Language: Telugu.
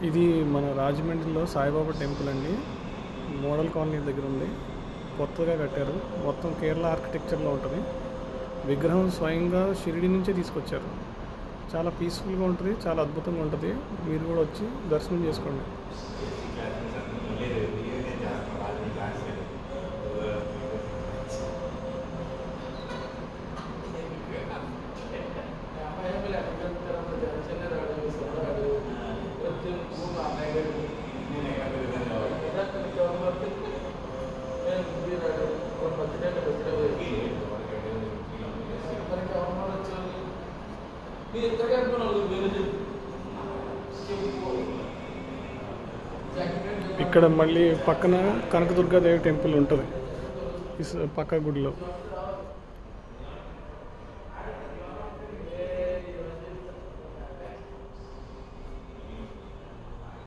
ఇది మన రాజమండ్రిలో సాయిబాబా టెంపుల్ అండి. మోడల్ కాలనీ దగ్గర ఉంది. కొత్తగా కట్టారు. మొత్తం కేరళ ఆర్కిటెక్చర్లో ఉంటుంది. విగ్రహం స్వయంగా షిరిడి నుంచే తీసుకొచ్చారు. చాలా పీస్ఫుల్గా ఉంటుంది, చాలా అద్భుతంగా ఉంటుంది. మీరు కూడా వచ్చి దర్శనం చేసుకోండి. ఇక్కడ మళ్ళీ పక్కన కనకదుర్గాదేవి టెంపుల్ ఉంటుంది పక్క గుడిలో.